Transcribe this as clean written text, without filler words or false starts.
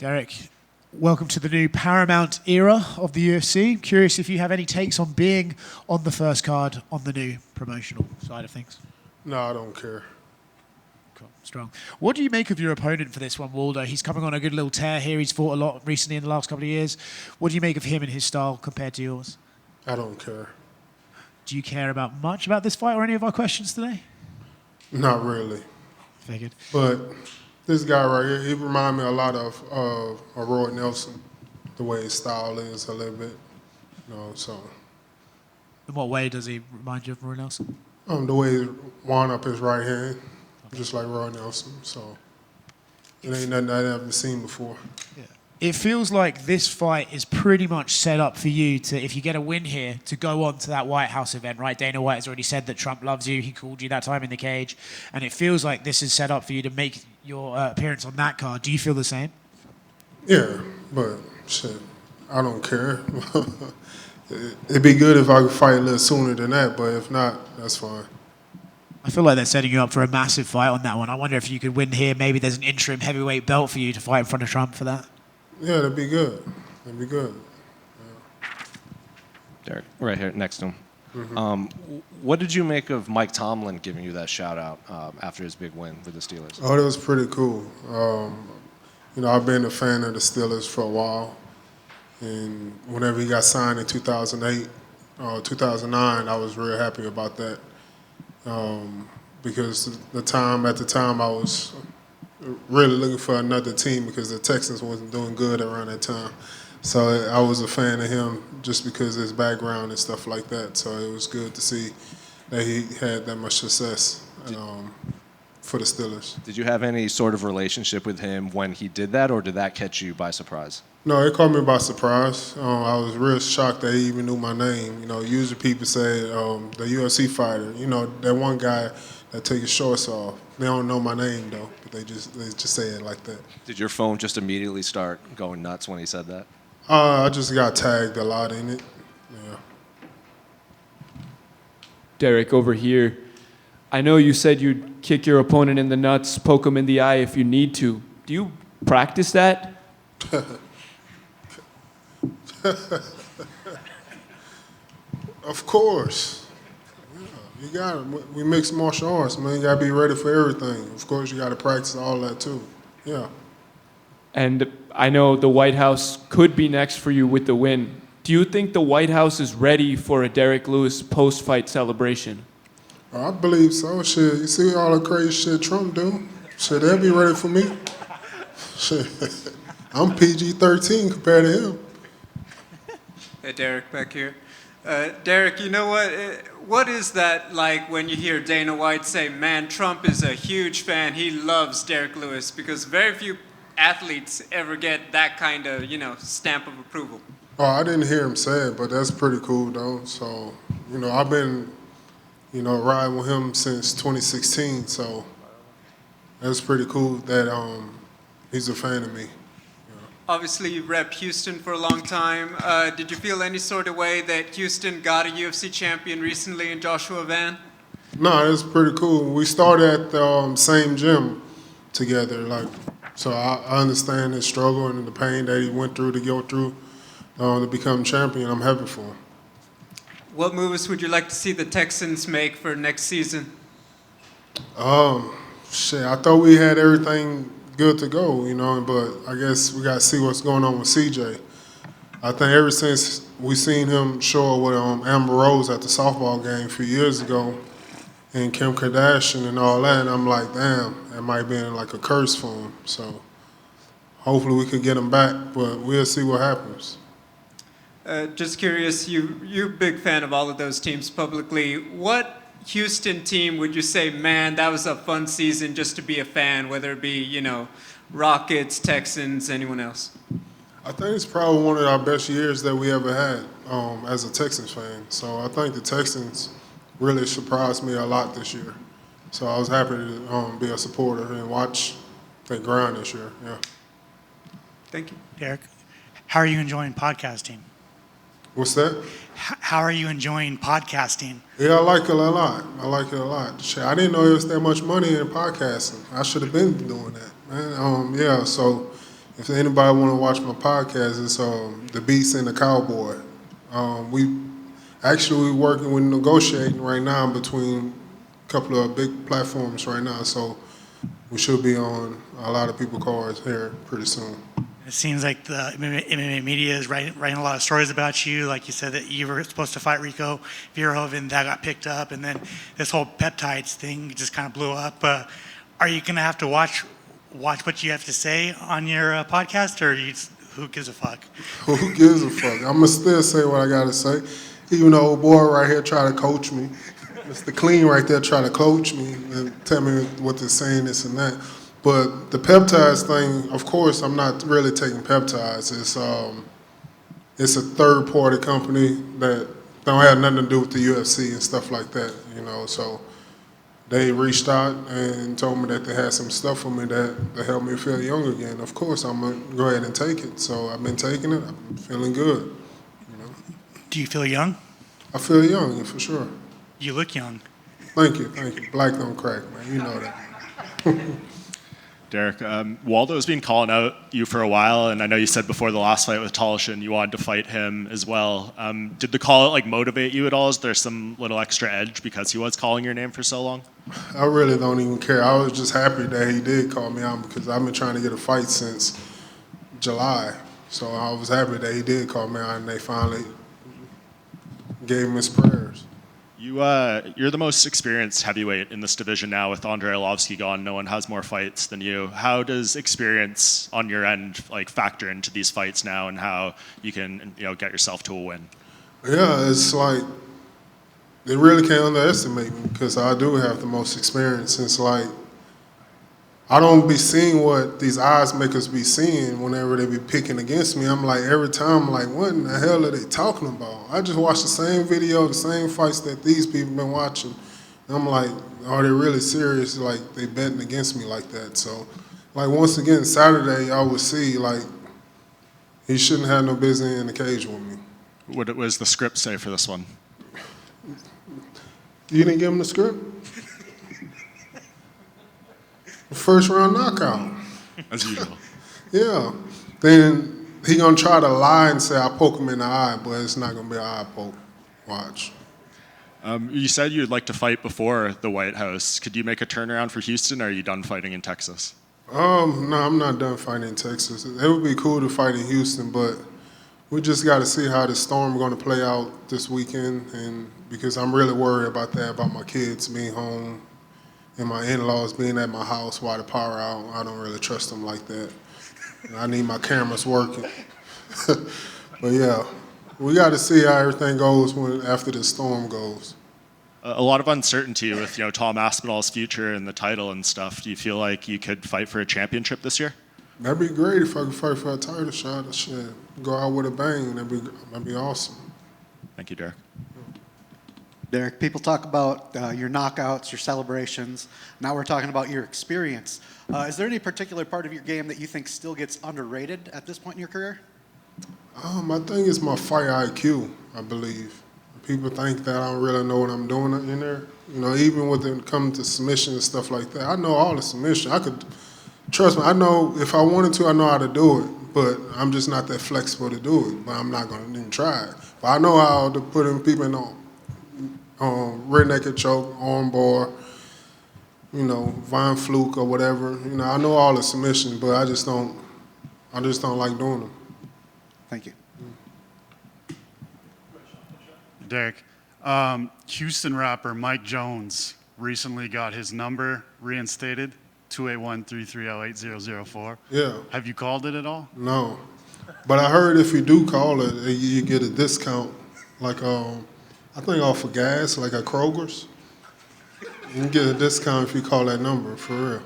Derrick, welcome to the new Paramount era of the UFC. Curious if you have any takes on being on the first card on the new promotional side of things. No, I don't care. Cool. Strong. What do you make of your opponent for this one, Waldo? He's coming on a good little tear here. He's fought a lot recently in the last couple of years. What do you make of him and his style compared to yours? I don't care. Do you care much about this fight or any of our questions today? Not really. Figured. But this guy right here, he reminds me a lot of Roy Nelson, the way his style is a little bit, so. In what way does he remind you of Roy Nelson? The way he wound up his right hand, just like Roy Nelson, so. It ain't nothing I've ever seen before. Yeah. It feels like this fight is pretty much set up for you to, if you get a win here, to go on to that White House event, right? Dana White has already said that Trump loves you. He called you that time in the cage. And it feels like this is set up for you to make your appearance on that card. Do you feel the same? Yeah, but shit, I don't care. It'd be good if I could fight a little sooner than that, but if not, that's fine. I feel like they're setting you up for a massive fight on that one. I wonder if you could win here. Maybe there's an interim heavyweight belt for you to fight in front of Trump for that. Yeah, that'd be good. That'd be good. Yeah. Derrick, right here next to him. Mm-hmm. What did you make of Mike Tomlin giving you that shout out after his big win with the Steelers? Oh, that was pretty cool. I've been a fan of the Steelers for a while, and whenever he got signed in 2008, 2009, I was real happy about that because at the time I was really looking for another team because the Texans wasn't doing good around that time. So I was a fan of him just because of his background and stuff like that. So it was good to see that he had that much success for the Steelers. Did you have any sort of relationship with him when he did that, or did that catch you by surprise? No, it caught me by surprise. I was real shocked that he even knew my name. Usually people say the UFC fighter, that one guy that take his shorts off. They don't know my name though, but they just say it like that. Did your phone just immediately start going nuts when he said that? I just got tagged a lot in it. Yeah. Derrick, over here. I know you said you'd kick your opponent in the nuts, poke him in the eye if you need to. Do you practice that? Of course. Yeah, you got it. We mix martial arts, man. You got to be ready for everything. Of course, you got to practice all that too. Yeah. And I know the White House could be next for you with the win. Do you think the White House is ready for a Derrick Lewis post-fight celebration? I believe so. Shit, you see all the crazy shit Trump do? Shit, they'll be ready for me. Shit, I'm PG-13 compared to him. Hey, Derrick, back here. Derrick, you know what? What is that like when you hear Dana White say, man, Trump is a huge fan. He loves Derrick Lewis, because very few athletes ever get that kind of, stamp of approval. Oh, I didn't hear him say it, but that's pretty cool, though. So, I've been, riding with him since 2016, so that's pretty cool that he's a fan of me. Obviously, you repped Houston for a long time. Did you feel any sort of way that Houston got a UFC champion recently in Joshua Van? No, it's pretty cool. We started at the same gym together, so I understand his struggle and the pain that he went through to go through to become champion. I'm happy for him. What moves would you like to see the Texans make for next season? I thought we had everything good to go, but I guess we got to see what's going on with CJ. I think ever since we seen him show up with Amber Rose at the softball game a few years ago, and Kim Kardashian and all that, and I'm like, damn, that might be like a curse for him. So hopefully we could get him back, but we'll see what happens. Just curious, you're a big fan of all of those teams publicly. What Houston team would you say, man, that was a fun season just to be a fan, whether it be, Rockets, Texans, anyone else? I think it's probably one of our best years that we ever had as a Texans fan. So I think the Texans really surprised me a lot this year. So I was happy to be a supporter and watch the grind this year. Yeah. Thank you. Derrick, how are you enjoying podcasting? What's that? How are you enjoying podcasting? Yeah, I like it a lot. Shit, I didn't know there was that much money in podcasting. I should have been doing that, man. So, if anybody want to watch my podcast, it's The Beast and the Cowboy. We actually working with negotiating right now between a couple of big platforms right now, so we should be on a lot of people's cards here pretty soon. It seems like the MMA media is writing a lot of stories about you. Like you said that you were supposed to fight Rico Verhoeven, that got picked up, and then this whole peptides thing just kind of blew up. Are you going to have to watch what you have to say on your podcast, or who gives a fuck? Who gives a fuck? I'm going to still say what I got to say. Even though old boy right here try to coach me. Mr. Clean right there try to coach me and tell me what they're saying, this and that. But the peptides thing, of course, I'm not really taking peptides. It's a third-party company that don't have nothing to do with the UFC and stuff like that, you know. So they reached out and told me that they had some stuff for me that helped me feel young again. Of course, I'm going to go ahead and take it. So I've been taking it. I'm feeling good, you know. Do you feel young? I feel young, for sure. You look young. Thank you. Black don't crack, man. You know that. Derrick, Waldo's been calling out you for a while, and I know you said before the last fight with Tolleshin you wanted to fight him as well. Did the call out motivate you at all? Is there some little extra edge because he was calling your name for so long? I really don't even care. I was just happy that he did call me out because I've been trying to get a fight since July. So I was happy that he did call me out and they finally gave him his prayers. You're the most experienced heavyweight in this division now with Andrei Arlovski gone. No one has more fights than you. How does experience on your end factor into these fights now and how you can get yourself to a win? Yeah, it's like they really can't underestimate me because I do have the most experience. It's like I don't be seeing what these odds makers be seeing whenever they be picking against me. I'm like, every time, I'm like, what in the hell are they talking about? I just watch the same video, the same fights that these people been watching. And I'm like, are they really serious? Like, they betting against me like that. So, once again, Saturday, y'all would see, he shouldn't have no business in the cage with me. What does the script say for this one? You didn't give him the script? First round knockout. As usual. Yeah. Then he gonna try to lie and say I poke him in the eye, but it's not gonna be an eye poke. Watch. You said you'd like to fight before the White House. Could you make a turnaround for Houston, or are you done fighting in Texas? No, I'm not done fighting in Texas. It would be cool to fight in Houston, but we just got to see how the storm going to play out this weekend, and because I'm really worried about that, about my kids being home and my in-laws being at my house while the power out. I don't really trust them like that. And I need my cameras working. But yeah, we got to see how everything goes after the storm goes. A lot of uncertainty with Tom Aspinall's future and the title and stuff. Do you feel like you could fight for a championship this year? That'd be great if I could fight for a title shot. Shit, go out with a bang. That'd be awesome. Thank you, Derrick. Derrick, people talk about your knockouts, your celebrations. Now we're talking about your experience. Is there any particular part of your game that you think still gets underrated at this point in your career? I think it's my fight IQ, I believe. People think that I don't really know what I'm doing in there. Even when it comes to submission and stuff like that, I know all the submission. Trust me, I know if I wanted to, I know how to do it, but I'm just not that flexible to do it. But I'm not going to even try it. But I know how to put in people in rear naked choke, arm bar, Vine fluke or whatever. I know all the submissions, but I just don't like doing them. Thank you. Derrick, Houston rapper Mike Jones recently got his number reinstated, 281-330-8004. Yeah. Have you called it at all? No. But I heard if you do call it, you get a discount, I think off of gas, like at Kroger's. You can get a discount if you call that number, for real.